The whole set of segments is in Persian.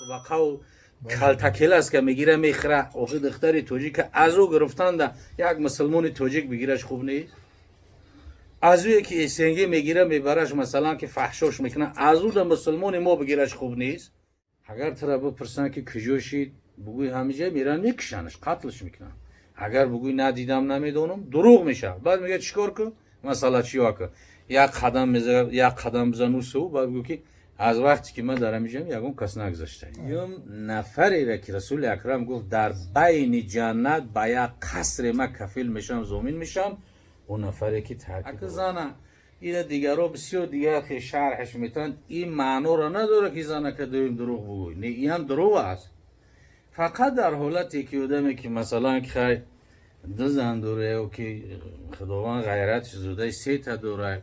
قرباقه و کلتکل است که میگیره میخره. آخه دختر توجیک که از او گرفتن ده یک مسلمان توجیک بگیرش خوب نیست. از اوی که اسنگی میگیره میبرش مثلا که فحشاش میکنه، از او ده مسلمان ما بگیرش خوب نیست. اگر ترا بپرسن که کجاشید بگوی همینجا، میرن میکشنش، قتلش میکنن. اگر بگوی ندیدم نمیدونم، دروغ میشه. بعد میگه چیکار کن؟ مثلا چیا کن؟ یک قدم بزن سو. بعد بگو که از وقتی که من دارم میجم یکم کس نگذاشته. یم نفری را که رسول اکرم گفت در بین جنت با یک قصر ما کفیل میشم، زمین میشم، اون نفری که تاکید زنه. این دیگر رو بسیار دیگر که شرحش میتن، این معنی را نداره که زنه که دویم دروغ بگوی. نه، این هم دروغ است. فقط در حالتی که آدمی که مثلا که دو زن داره و که خداوند غیرت شده 3 تا داره،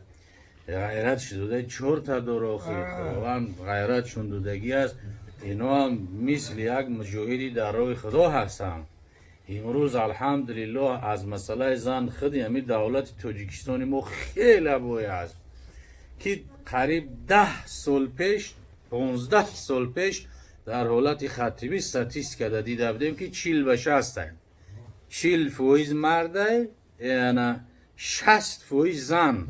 غیرت شده 4 تا داره، خداوند غیرت شندودگی است. اینا هم مثل یک مجاهدی در راه خدا هستن. امروز الحمدلله از مسئله زن خودی همین دولت تاجیکستان ما خیلی بوی است که قریب 10 سال پیش 15 سال پیش در حالت خطیبی ستیستیک دیده بودیم که 40 و 60 40% مرده، یعنی 60% زن.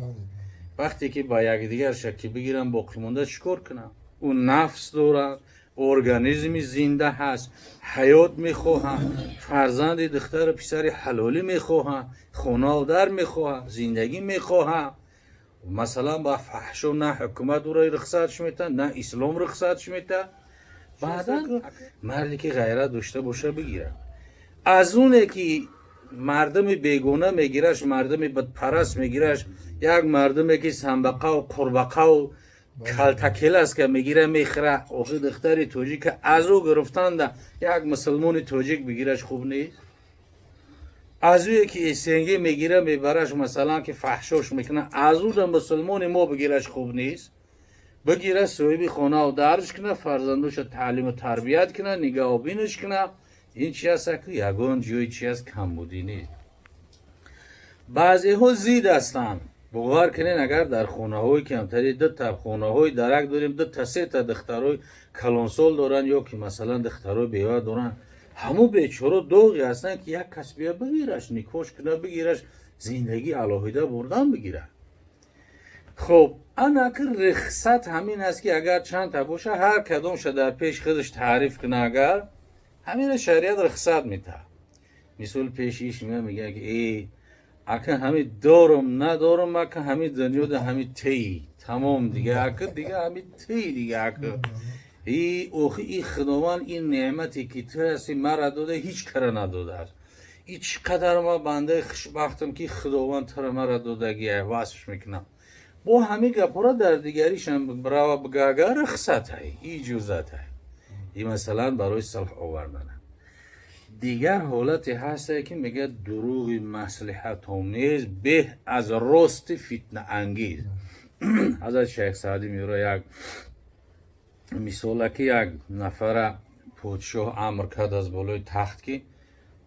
وقتی که با یکدیگر شکی بگیرن باقی مونده چیکار کنن؟ اون نفس داره، ارگانیسمی زنده هست، حیات میخواهن، فرزند دختر پسر حلالی میخواهن، خونه و در میخواهن، زندگی میخواهن. مثلا با فحشا نه حکومت او را رخصتش میتن، نه اسلام رخصتش میتن. بعدا مردی که غیرت داشته باشه بگیره. از اونه که مردم بیگونه میگیرش، مردم بدپرست میگیرش، یک مردمی که سنبقه و قربقه و کلتکل است که میگیره میخره. آخه دختر توجیک که از او گرفتن ده یک مسلمان توجیک بگیرش خوب نیست. از اوی که اسنگی میگیره میبرش مثلا که فحشاش میکنه، از او ده مسلمان ما بگیرش خوب نیست. بگیره صاحب خانه و درش کنه، فرزندوش تعلیم و تربیت کنه، نگاه و بینش کنه. این چی است که یگان جوی چی است کمبودی نیست. بعضی ها زید هستن. باور کنین اگر در خانه های کمتری 2 تا خانه های درک داریم، 2 تا 3 تا دخترای کلانسال دارن یا که مثلا دخترای بیوه دارن، همون بیچاره دوغی هستن که یک کس بیا بگیرش، نکاش کنه بگیرش، زندگی علاهیده بردن بگیره. خب انا که رخصت همین است که اگر چند تا باشه هر کدومش در پیش خودش تعریف کنه، اگر همین شریعت رخصت میده. مثال پیشیش میگه که ای اگه همین دارم ندارم، اگه همین دنیا ده همین تی تمام دیگه، اگه دیگه همین تی دیگه، اگه ای خداوند این نعمتی که تو هستی مرا داده هیچ کار نداده است. ای چقدر ما بنده خوشبختم که خداوند تو مرا دادگیه واسش میکنم. با همین گپورا در دیگریشم برای بگاگه رخصت های اجازت های. این مثلا برای صلح آوردن. دیگر حالتی هست که میگه دروغ مصلحت آمیز به از راست فتنه انگیز. حضرت شیخ سعدی میره یک مثال که یک نفر پادشاه امر کرد از بالای تخت که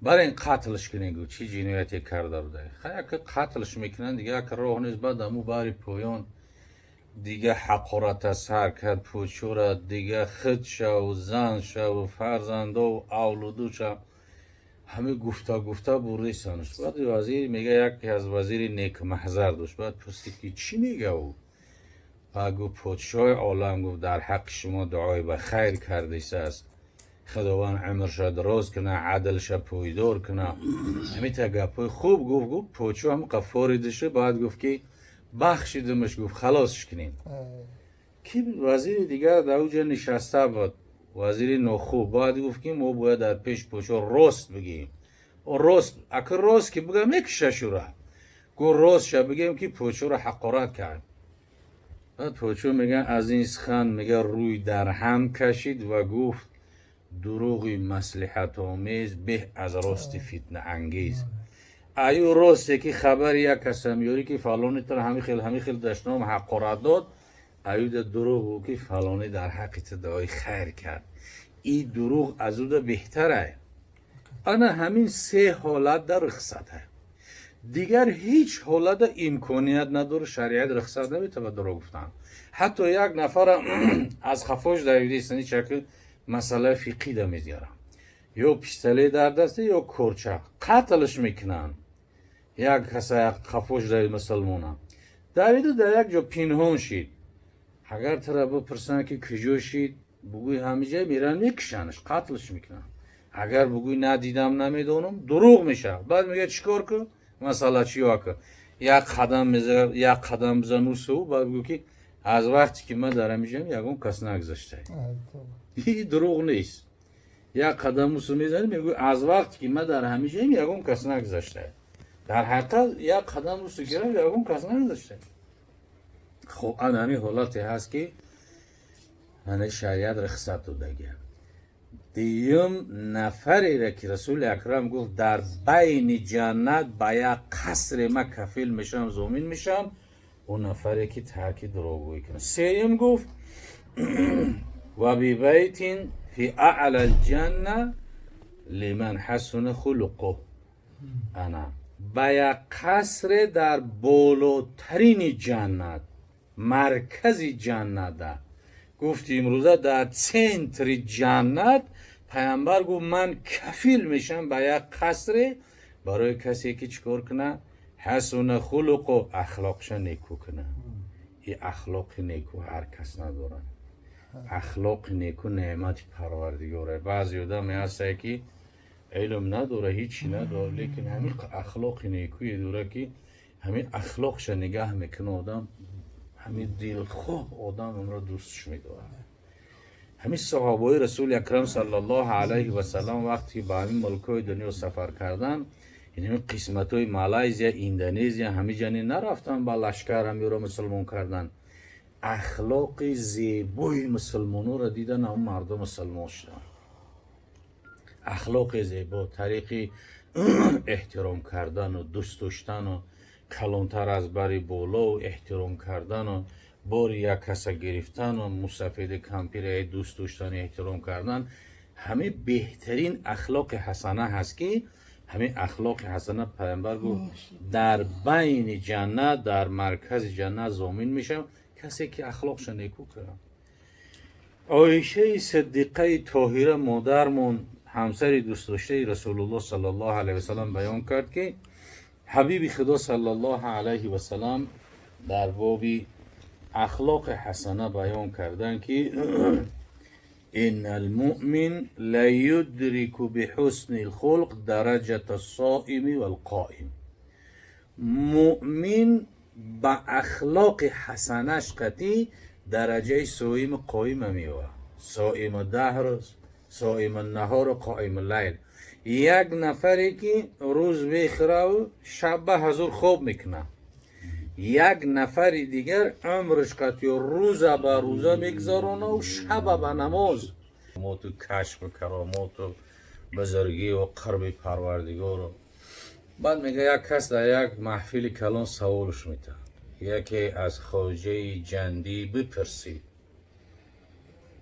برای این قتلش کنید. چی جنایتی کرده بوده؟ خیلی که قتلش میکنن دیگه که راه نیست. بعد امو باری پایان دیگه حقارت سر کرد پادشاه را، دیگه خودش و زنش و فرزنده و اولادوش همه گفته برده سانش. بعد وزیر میگه یکی از وزیر نیک محضر داشت. بعد پرسید که چی میگه او؟ بعد گفت پادشاه عالم گفت در حق شما دعای به خیر کردیست است، خداوند عمرش دراز کنه، عدلش پایدار کنه. همین تا گپای خوب گفت پادشاه هم غفاری داشته. بعد گفت که بخشیدمش، گفت خلاصش کنین. کی وزیر دیگر در اونجا نشسته بود، وزیر نخوب. بعد گفت که ما باید در پیش پادشاه راست بگیم. و راست اگر راست که بگم میکشه شوره. گفت راست شه بگیم که پادشاه را حقارت کرد. بعد پادشاه میگه از این سخن میگه روی در هم کشید و گفت دروغی مصلحت آمیز به از راست فتنه انگیز. ایو راسته که خبر یک کس میاری که فلانی تر همی خیل دشنام حقارت داد، ایو ده دروغ که فلانی در حقیقت دعای خیر کرد. این دروغ از او ده بهتره. انا همین 3 حالت در رخصت ہے. دیگر هیچ حالت امکانیت نداره شریعت رخصت نمیده به دروغ گفتن. حتی یک نفر از خفاش دویدیستنی چکل مسئله فقهی ده میذارن، یا پیستله در دسته یا کرچه قتلش میکنن. یک کسا یک خفوش در مسلمانم دویدو در یک جا پینهان شید. اگر ترا بپرسن که کجا شید، بگوی همه جای میرن میکشنش، قتلش میکنن. اگر بگوی ندیدم نمیدونم، دروغ میشه. بعد میگه چیکار کن؟ مسئله چی واکن؟ یک قدم بزنو سو، بعد بگو که از وقتی که من دارم میجم یکم کس نگذاشته. این دروغ نیست. یک قدم سو میزنی میگو از وقتی که من در همیشه یکم کس نگذاشته. در حقیقت یک قدم رو سگیره یکم کس نگذاشته. خب این همین حالتی هست که هنه شریعت رخصت دادگه. دیم نفری را که رسول اکرم گفت در بین جنت با یک قصر ما کفیل میشم زمین میشم، اون نفری که ترک دروغگویی کنه. سیم گفت و بی بیتین فی اعلی الجنه لمن حسن خلقه. انا با یک قصر در بالاترین جنت، مرکزی جنت ده. گفتی امروزه در سنتر جنت پیامبر گفت من کفیل میشم با یک قصر برای کسی که چیکار کنه؟ حسن خلق و اخلاقش نیکو کنه. این اخلاق نیکو هر کس نداره. اخلاق نیکو نعمت پروردگاره. بعضی آدم هست که علم نداره، هیچی نداره، لیکن همین اخلاق نیکوی داره که همین اخلاقش نگاه میکنه آدم، همین دلخواه آدم اون را دوستش میداره. همین صحابه رسول اکرم صلی الله علیه و سلم وقتی با همین ملکای دنیا سفر کردن، این قسمت های مالایزیا، اندونزیا، همین جانی نرفتن با لشکر همی را مسلمان کردن. اخلاق زیبای مسلمانو را دیدن، هم مردم مسلمان شدن. اخلاق زیبا، طریق احترام کردن و دوست داشتن و کلانتر از بری بالا و احترام کردن و بار یک کس گرفتن و مسافد کمپیر دوست داشتن احترام کردن، همه بهترین اخلاق حسنه هست که همه اخلاق حسنه پیامبر گفت در بین جنت، در مرکز جنت ضامن میشم کسی که اخلاقش نیکو کنه. عایشه صدیقه طاهره مادرمون، همسر دوست داشته رسول الله صلی الله علیه و سلم بیان کرد که حبیب خدا صلی الله علیه و سلم در باب اخلاق حسنه بیان کردن که ان المؤمن لا يدرك بحسن الخلق درجه الصائم والقائم. مؤمن با اخلاق حسنش قطعی درجه صائم قائم میوه. صائم دهر، صائم النهار، قائم اللیل. یک نفری که روز بخوره و شب به حضور خواب میکنه، یک نفری دیگر عمرش قطعی روز به روزه میگذارونه و شب به نماز. کرامات و کشف و کرامات و بزرگی و قرب پروردگار رو. بعد میگه یک کس در یک محفل کلان سوالش میده، یکی از خواجه جندی بپرسید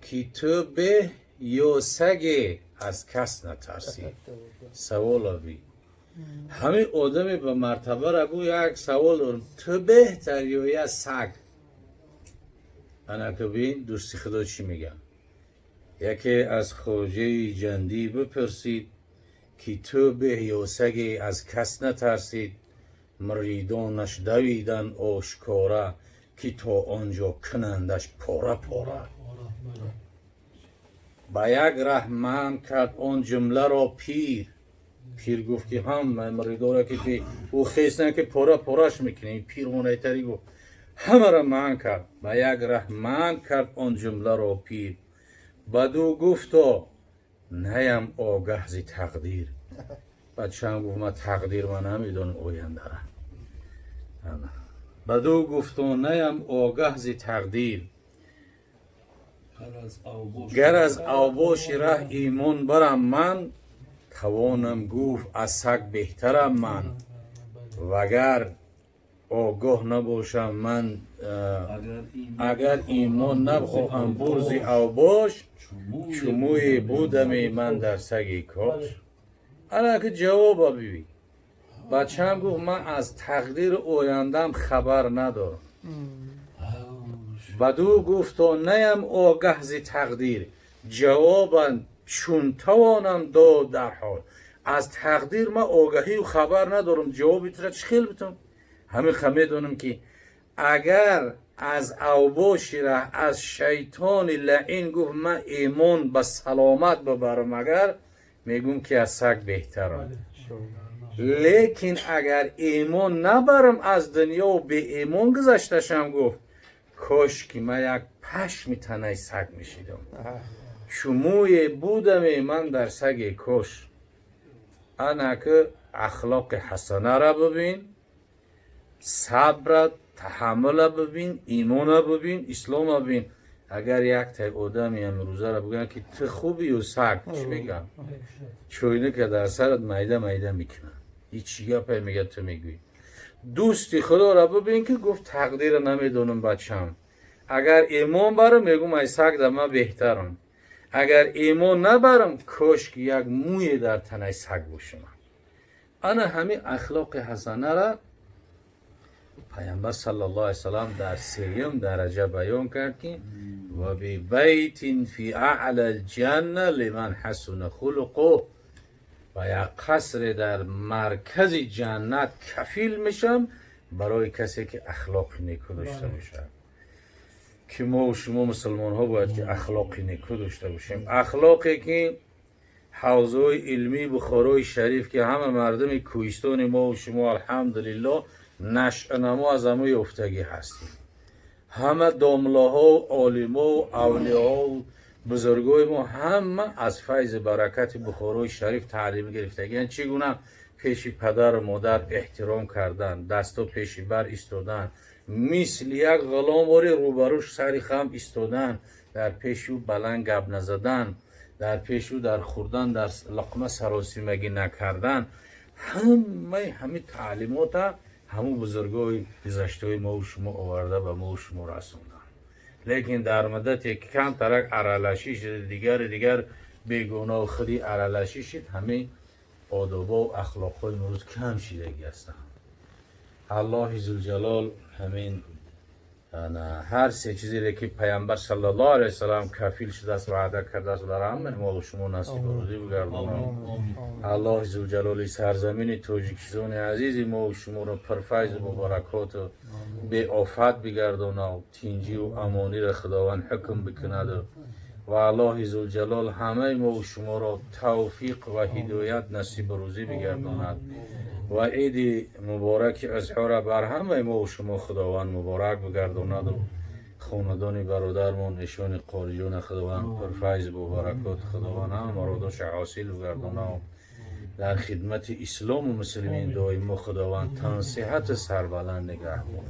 که تو به یا سگ از کس نترسی؟ سوال بی همه آدمی به مرتبه را گو یک سوال دارم، تو بهتر یا یک سگ؟ انا که بین دوستی خدا چی میگه؟ یکی از خواجه جندی بپرسید که تو به یا سگ از کس نترسید؟ مریدانش دویدن آشکاره که تا آنجا کنندش پاره پاره. با یک رحمان کرد آن جمله را پیر. پیر گفت که هم مریداره که او خیستن که پاره پارهش میکنه. این پیر مونیتری گفت همه را من کرد. با یک رحمان کرد آن جمله را پیر. بدو گفتا نیم آگه زی تقدیر. بچه هم گفت من تقدیر من نمیدونم آینده را. بدو گفتا نیم آگه زی تقدیر. گر از اوباش ره ایمان برم من، توانم گفت از سگ بهترم من. وگر آگاه نباشم من، اگر ایمان نبخواهم برز اوباش، چموی بودم من در سگ کاش. انا که جواب ببین، بچه هم گفت من از تقدیر آیندم خبر ندارم. بدو گفت نیم آگه زی تقدیر. جوابا چون توانم داد در حال از تقدیر ما آگاهی و خبر ندارم جوابی را چه خیل بتم همه خمه دونم که اگر از اوباشی را از شیطان لعین گفت من ایمان به سلامت ببرم اگر میگم که از سگ بهترم لیکن اگر ایمان نبرم از دنیا و به ایمان گذشتشم گفت کاش که من یک پشم تنه سگ میشیدم شموی بودم من در سگ کاش انا که اخلاق حسنه را ببین صبر تحمل ببین ایمان ببین اسلام ببین اگر یک تا آدمی امروزه را بگن که تو خوبی و سگ چی میگم چوینه که در سرت میده میده میکنن هیچ گپ میگه تو میگوی دوستی خدا را ببین که گفت تقدیر نمیدونم بچم اگر ایمان برم میگم ای سگ در من بهترم اگر ایمان نبرم کاش که یک موی در تنه سگ باشم انا همین اخلاق حسنه را پیامبر صلی الله علیه وسلم در سوم درجه بیان کرد که و بی بیت فی اعلی الجنه لمن حسن خلقه و یک قصر در مرکز جنت کفیل میشم برای کسی که اخلاق نیکو داشته باشه که ما و شما مسلمان ها باید که اخلاق نیکو داشته باشیم اخلاقی که حوزه علمی بخارای شریف که همه مردم کوهستان ما و شما الحمدلله نشأه نما از همه افتگی هستیم همه دامله ها و عالم ها و اولیاء ها و بزرگای ما همه از فیض برکت بخارای شریف تعلیم گرفتگی چگونه پیش پدر و مادر احترام کردن دستا پیش بر ایستادن مثل یک غلام واری روبروش سری خم ایستادن در پیش او بلند گپ نزدن در پیش او در خوردن در لقمه سراسیمگی نکردن همه تعلیمات همون بزرگای گذشته ما و شما آورده و ما و شما رسوندن لیکن در مدت یک کم ترک ارالشی شده دیگر بیگناه و خودی ارالشی شد همه آدابا و اخلاقهای امروز کم شدگی هستند الله ذوالجلال همین هر سه چیزی را که پیامبر صلی الله علیه وسلم کفیل شده است وعده کرده است در همه ما و شما نصیب روزی بگرداند الله ذوالجلال سرزمین تاجیکستان عزیز ما و شما را پرفیض و برکات و به آفت بگرداند تینجی و امانی را خداوند حکم بکند و الله ذوالجلال همه ما و شما را توفیق و هدایت نصیب روزی بگرداند و عید مبارک اضحی بر همه ما و شما خداوند مبارک بگرداند و خاندان برادرمان نشان قاریون خداوند پرفیض و برکات خداوند هم مرادش حاصل بگرداند در خدمت اسلام و مسلمین دائم خداوند تن صحت سربلند نگهدار